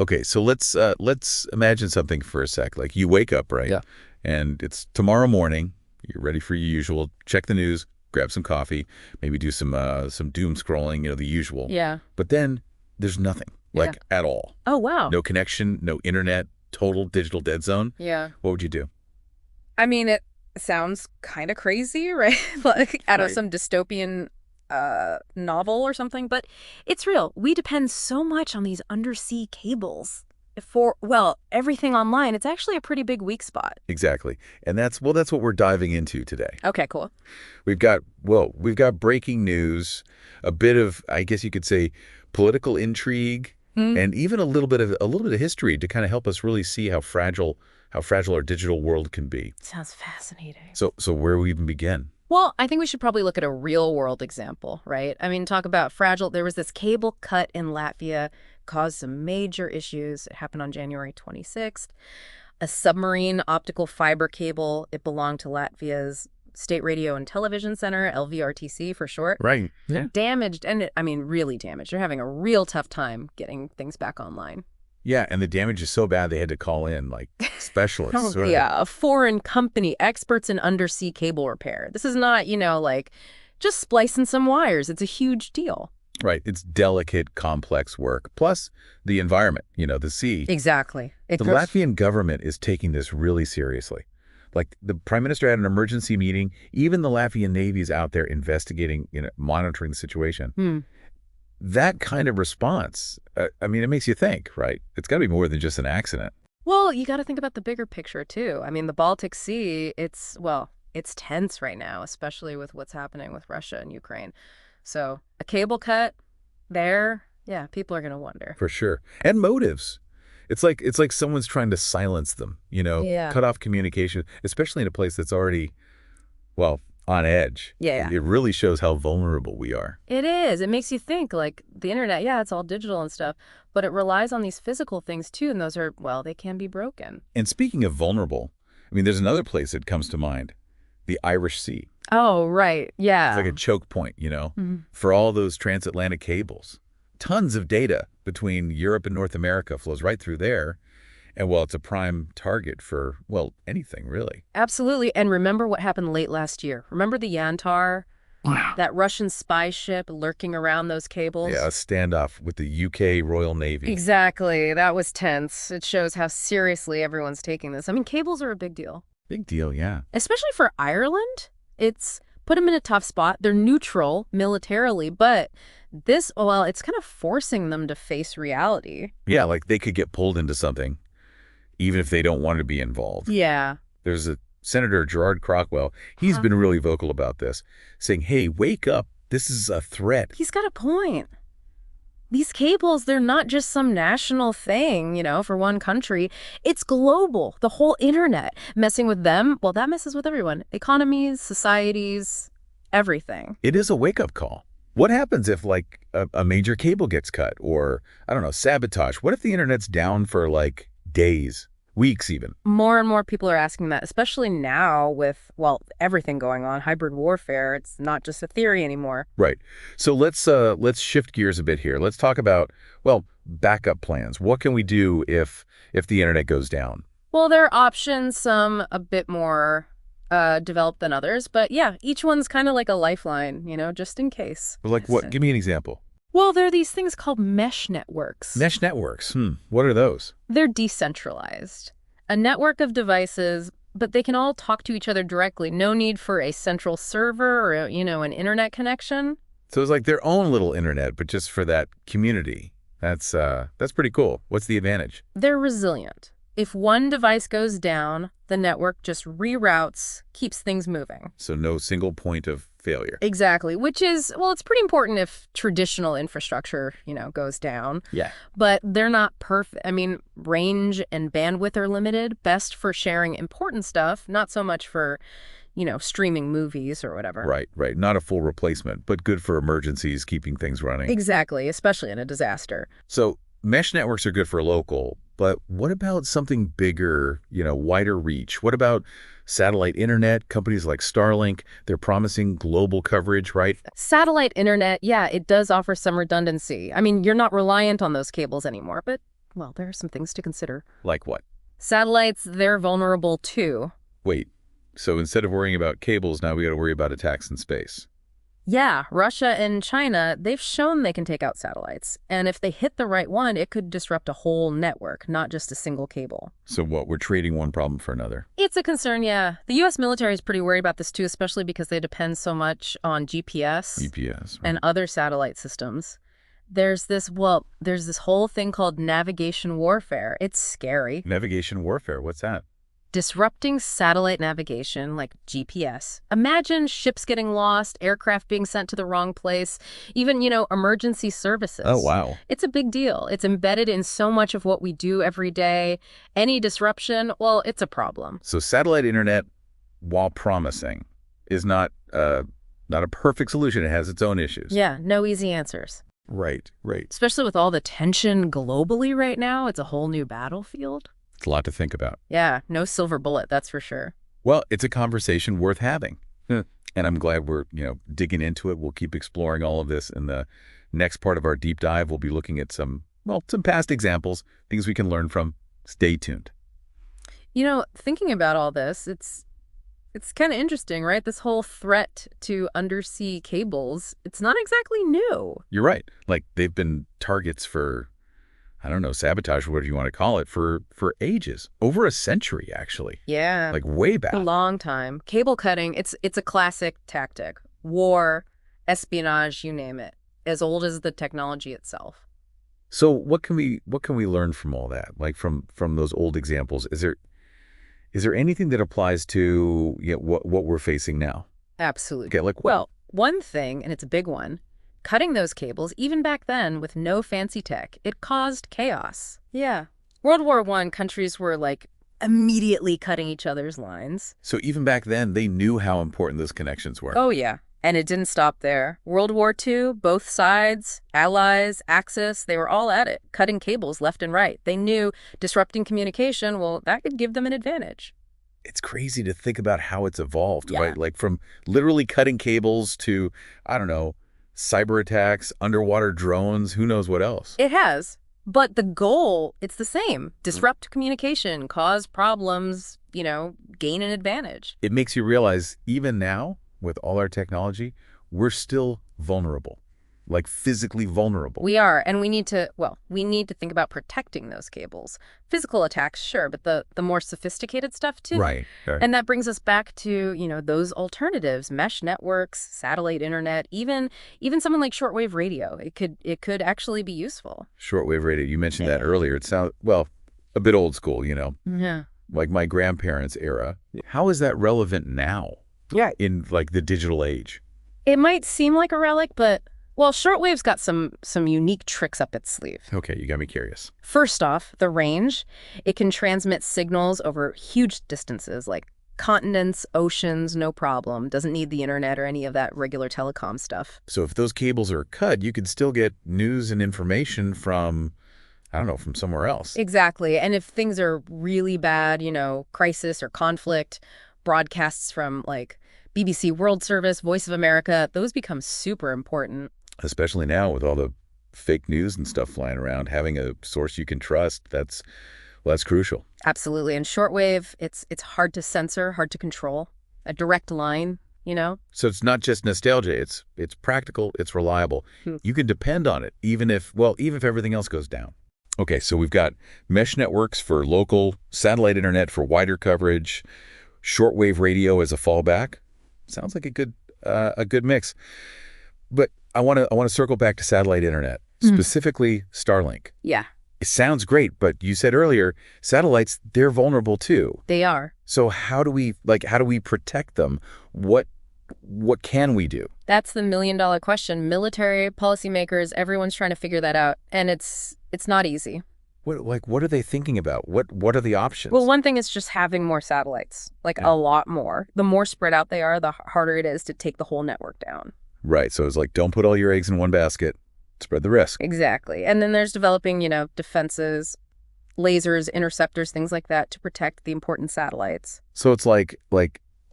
Okay, so let's imagine something for a sec. Like you wake up, right? Yeah. And it's tomorrow morning. You're ready for your usual. Check the news, grab some coffee, maybe do some doom scrolling, the usual. Yeah. But then there's nothing, like at all. Oh, wow. No connection, no internet, total digital dead zone. Yeah. What would you do? I mean, it sounds kind of crazy, right? Like out of some dystopian novel or something, but it's real. We depend so much on these undersea cables for, well, everything online. It's actually a pretty big weak spot. Exactly. And that's what we're diving into today. Okay, cool. We've got breaking news, a bit of, I guess you could say, political intrigue, and even a little bit of history to kind of help us really see how fragile our digital world can be. Sounds fascinating. So where do we even begin? Well, I think we should probably look at a real world example, right? I mean, talk about fragile. There was this cable cut in Latvia, caused some major issues. It happened on January 26th. A submarine optical fiber cable, it belonged to Latvia's State Radio and Television Center, LVRTC for short. Right. Yeah. Damaged, and really damaged. They're having a real tough time getting things back online. Yeah, and the damage is so bad they had to call in, like, specialists. Right? Yeah, a foreign company, experts in undersea cable repair. This is not, like just splicing some wires. It's a huge deal. Right. It's delicate, complex work. Plus the environment, the sea. Exactly. The Latvian government is taking this really seriously. Like the prime minister had an emergency meeting. Even the Latvian Navy is out there investigating, monitoring the situation. That kind of response, it makes you think, right? It's got to be more than just an accident. Well, you got to think about the bigger picture, too. I mean, the Baltic Sea, it's tense right now, especially with what's happening with Russia and Ukraine. So a cable cut there, yeah, people are going to wonder. For sure. And motives. It's like someone's trying to silence them, cut off communication, especially in a place that's already, on edge. Yeah. It really shows how vulnerable we are. It is. It makes you think, like, the internet, it's all digital and stuff, but it relies on these physical things, too, and those are, they can be broken. And speaking of vulnerable, there's another place that comes to mind, the Irish Sea. Oh, right. Yeah. It's like a choke point, for all those transatlantic cables. Tons of data between Europe and North America flows right through there. And, it's a prime target for, anything, really. Absolutely. And remember what happened late last year. Remember the Yantar? Wow. That Russian spy ship lurking around those cables? Yeah, a standoff with the UK Royal Navy. Exactly. That was tense. It shows how seriously everyone's taking this. Cables are a big deal. Big deal, yeah. Especially for Ireland. It's put them in a tough spot. They're neutral militarily, but this, it's kind of forcing them to face reality. Yeah, like they could get pulled into something, even if they don't want to be involved. Yeah. There's a Senator Gerard Crockwell. He's been really vocal about this, saying, hey, wake up. This is a threat. He's got a point. These cables, they're not just some national thing, for one country. It's global, the whole internet. Messing with them, that messes with everyone. Economies, societies, everything. It is a wake-up call. What happens if, like, a major cable gets cut or, I don't know, sabotage? What if the internet's down for, like, days, weeks even? More and more people are asking that, especially now with, everything going on, hybrid warfare. It's not just a theory anymore. Right. So let's shift gears a bit here. Let's talk about, backup plans. What can we do if the internet goes down? Well, there are options, some a bit more developed than others. But yeah, each one's kind of like a lifeline, just in case. Like what? Give me an example. Well, there are these things called mesh networks. Mesh networks. What are those? They're decentralized. A network of devices, but they can all talk to each other directly. No need for a central server or, an internet connection. So it's like their own little internet, but just for that community. That's pretty cool. What's the advantage? They're resilient. If one device goes down, the network just reroutes, keeps things moving. So no single point of failure. Exactly, which is, it's pretty important if traditional infrastructure, goes down. Yeah. But they're not perfect. Range and bandwidth are limited, best for sharing important stuff, not so much for, streaming movies or whatever. Right. Not a full replacement, but good for emergencies, keeping things running. Exactly, especially in a disaster. So mesh networks are good for local, but what about something bigger, wider reach? What about satellite internet? Companies like Starlink, they're promising global coverage, right? Satellite internet, yeah, it does offer some redundancy. You're not reliant on those cables anymore, but well, there are some things to consider. Like what? Satellites, they're vulnerable too. Wait, so instead of worrying about cables, now we got to worry about attacks in space. Yeah, Russia and China, they've shown they can take out satellites. And if they hit the right one, it could disrupt a whole network, not just a single cable. So what, we're trading one problem for another? It's a concern, yeah. The U.S. military is pretty worried about this too, especially because they depend so much on GPS right. and other satellite systems. There's this whole thing called navigation warfare. It's scary. Navigation warfare, what's that? Disrupting satellite navigation, like GPS. Imagine ships getting lost, aircraft being sent to the wrong place, even, emergency services. Oh, wow. It's a big deal. It's embedded in so much of what we do every day. Any disruption, well, it's a problem. So satellite internet, while promising, is not a perfect solution. It has its own issues. Yeah, no easy answers. Right. Especially with all the tension globally right now, it's a whole new battlefield. It's a lot to think about. Yeah, no silver bullet, that's for sure. Well, it's a conversation worth having. And I'm glad we're, digging into it. We'll keep exploring all of this. In the next part of our deep dive, we'll be looking at some past examples, things we can learn from. Stay tuned. Thinking about all this, it's kind of interesting, right? This whole threat to undersea cables, it's not exactly new. You're right. Like, they've been targets for, I don't know, sabotage, whatever you want to call it, for ages. Over a century, actually. Yeah. Like, way back. A long time. Cable cutting, it's a classic tactic. War, espionage, you name it. As old as the technology itself. So what can we learn from all that? Like, from those old examples? Is there anything that applies to what we're facing now? Absolutely. Okay, like, well, one thing, and it's a big one, cutting those cables, even back then with no fancy tech, it caused chaos. Yeah. World War I, countries were immediately cutting each other's lines. So even back then, they knew how important those connections were. Oh, yeah. And it didn't stop there. World War II, both sides, Allies, Axis, they were all at it, cutting cables left and right. They knew disrupting communication, well, that could give them an advantage. It's crazy to think about how it's evolved, Yeah. right? Like, from literally cutting cables to, I don't know, cyber attacks, underwater drones, who knows what else. It has. But the goal, it's the same. Disrupt communication, cause problems, gain an advantage. It makes you realize, even now, with all our technology, we're still vulnerable, like physically vulnerable. We are, and we need to think about protecting those cables. Physical attacks, sure, but the more sophisticated stuff too. Right. And that brings us back to, those alternatives, mesh networks, satellite internet, even something like shortwave radio. It could actually be useful. Shortwave radio, you mentioned that earlier. It sounds, a bit old school, Yeah. like my grandparents' era. How is that relevant now? Yeah. In the digital age? It might seem like a relic, but shortwave's got some unique tricks up its sleeve. Okay, you got me curious. First off, the range. It can transmit signals over huge distances, like continents, oceans, no problem. Doesn't need the internet or any of that regular telecom stuff. So if those cables are cut, you could still get news and information from, I don't know, from somewhere else. Exactly. And if things are really bad, crisis or conflict, broadcasts from BBC World Service, Voice of America, those become super important. Especially now with all the fake news and stuff flying around, having a source you can trust, that's crucial. Absolutely. And shortwave, it's hard to censor, hard to control. A direct line, So it's not just nostalgia, it's practical, it's reliable. You can depend on it, even if everything else goes down. Okay, so we've got mesh networks for local, satellite internet for wider coverage, shortwave radio as a fallback. Sounds like a good mix. But I want to circle back to satellite internet, specifically Starlink. Yeah. It sounds great, but you said earlier, satellites, they're vulnerable too. They are. So how do we protect them? What can we do? That's the million-dollar question. Military, policymakers, everyone's trying to figure that out, and it's not easy. What are they thinking about? What are the options? Well, one thing is just having more satellites, a lot more. The more spread out they are, the harder it is to take the whole network down. Right. So it's don't put all your eggs in one basket. Spread the risk. Exactly. And then there's developing, defenses, lasers, interceptors, things like that to protect the important satellites. So it's like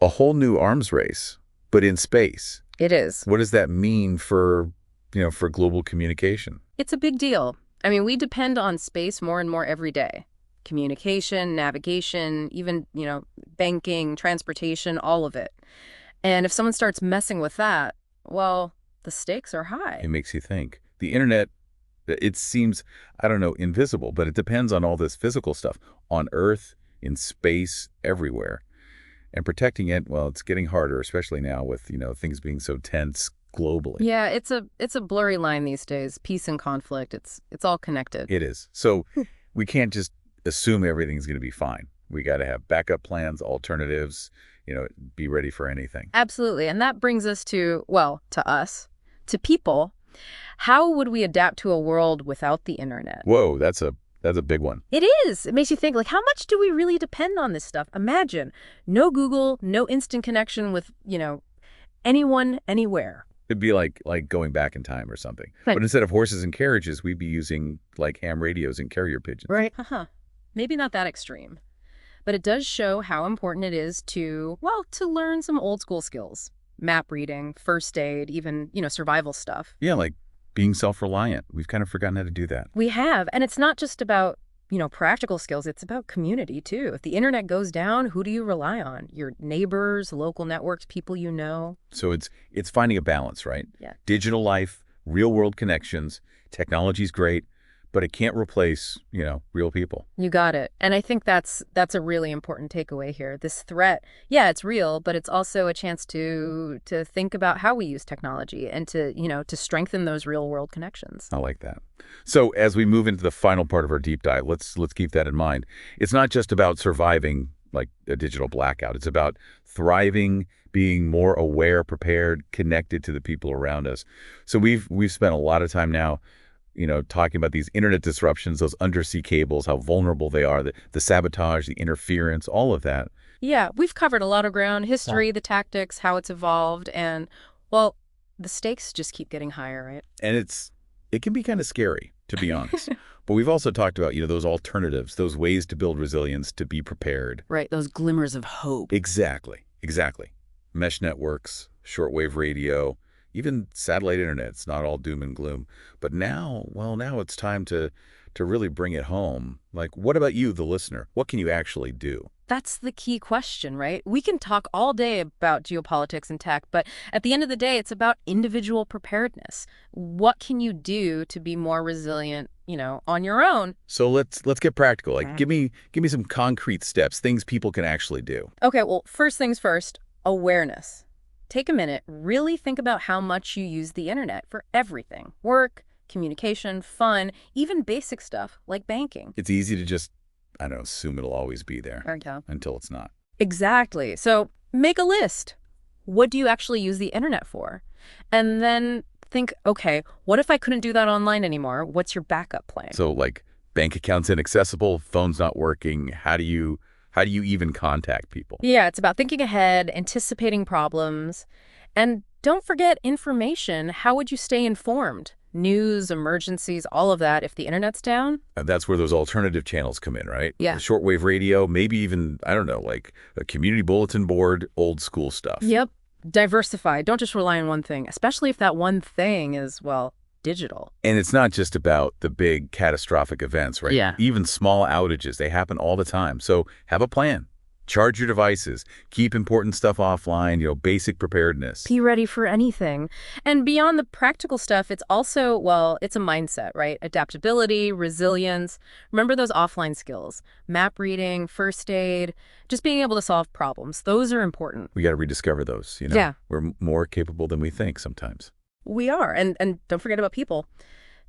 a whole new arms race, but in space. It is. What does that mean for global communication? It's a big deal. I mean, we depend on space more and more every day. Communication, navigation, even, banking, transportation, all of it. And if someone starts messing with that, well, the stakes are high. It makes you think. The internet, it seems, I don't know, invisible, but it depends on all this physical stuff on Earth, in space, everywhere. And protecting it, well, it's getting harder, especially now with, things being so tense globally. Yeah, it's a blurry line these days. Peace and conflict, it's all connected. It is. So we can't just assume everything's going to be fine. We got to have backup plans, alternatives, be ready for anything. Absolutely. And that brings us to, well, to us, to people. How would we adapt to a world without the internet? Whoa, that's a big one. It is. It makes you think, like, how much do we really depend on this stuff? Imagine no Google, no instant connection with, anyone, anywhere. It'd be like going back in time or something. Right. But instead of horses and carriages, we'd be using like ham radios and carrier pigeons. Right. Maybe not that extreme. But it does show how important it is to learn some old school skills. Map reading, first aid, even, survival stuff. Yeah, like being self-reliant. We've kind of forgotten how to do that. We have. And it's not just about, practical skills. It's about community, too. If the internet goes down, who do you rely on? Your neighbors, local networks, people you know. So it's finding a balance, right? Yeah. Digital life, real-world connections. Technology's great, but it can't replace, real people. You got it. And I think that's a really important takeaway here. This threat, yeah, it's real, but it's also a chance to think about how we use technology and to strengthen those real-world connections. I like that. So as we move into the final part of our deep dive, let's keep that in mind. It's not just about surviving like a digital blackout. It's about thriving, being more aware, prepared, connected to the people around us. So we've spent a lot of time now talking about these internet disruptions, those undersea cables, how vulnerable they are, the sabotage, the interference, all of that. Yeah, we've covered a lot of ground, history, the tactics, how it's evolved, and, well, the stakes just keep getting higher, right? And it can be kind of scary, to be honest. But we've also talked about, those alternatives, those ways to build resilience, to be prepared. Right, those glimmers of hope. Exactly. Mesh networks, shortwave radio, even satellite internet. It's not all doom and gloom. But now it's time to really bring it home. Like, what about you, the listener? What can you actually do? That's the key question, right? We can talk all day about geopolitics and tech, but at the end of the day, it's about individual preparedness. What can you do to be more resilient, on your own? So let's get practical. Like, give me some concrete steps, things people can actually do. Okay, well, first things first, awareness. Take a minute, really think about how much you use the internet for everything. Work, communication, fun, even basic stuff like banking. It's easy to just, assume it'll always be there Yeah. until it's not. Exactly. So make a list. What do you actually use the internet for? And then think, okay, what if I couldn't do that online anymore? What's your backup plan? So like bank accounts inaccessible, phone's not working. How do you even contact people? Yeah, it's about thinking ahead, anticipating problems. And don't forget information. How would you stay informed? News, emergencies, all of that if the internet's down? And that's where those alternative channels come in, right? Yeah. The shortwave radio, maybe even, like a community bulletin board, old school stuff. Yep. Diversify. Don't just rely on one thing, especially if that one thing is, digital. And it's not just about the big catastrophic events, right? Yeah. Even small outages, they happen all the time. So have a plan. Charge your devices. Keep important stuff offline, basic preparedness. Be ready for anything. And beyond the practical stuff, it's also, it's a mindset, right? Adaptability, resilience. Remember those offline skills. Map reading, first aid, just being able to solve problems. Those are important. We got to rediscover those, Yeah. We're more capable than we think sometimes. We are. And don't forget about people.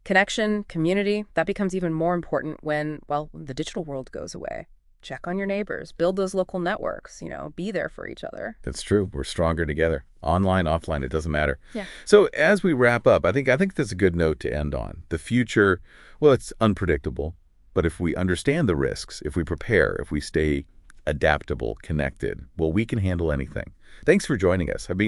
Connection, community, that becomes even more important when the digital world goes away. Check on your neighbors, build those local networks, be there for each other. That's true. We're stronger together. Online, offline, it doesn't matter. Yeah. So as we wrap up, I think that's a good note to end on. The future, it's unpredictable, but if we understand the risks, if we prepare, if we stay adaptable, connected, we can handle anything. Thanks for joining us.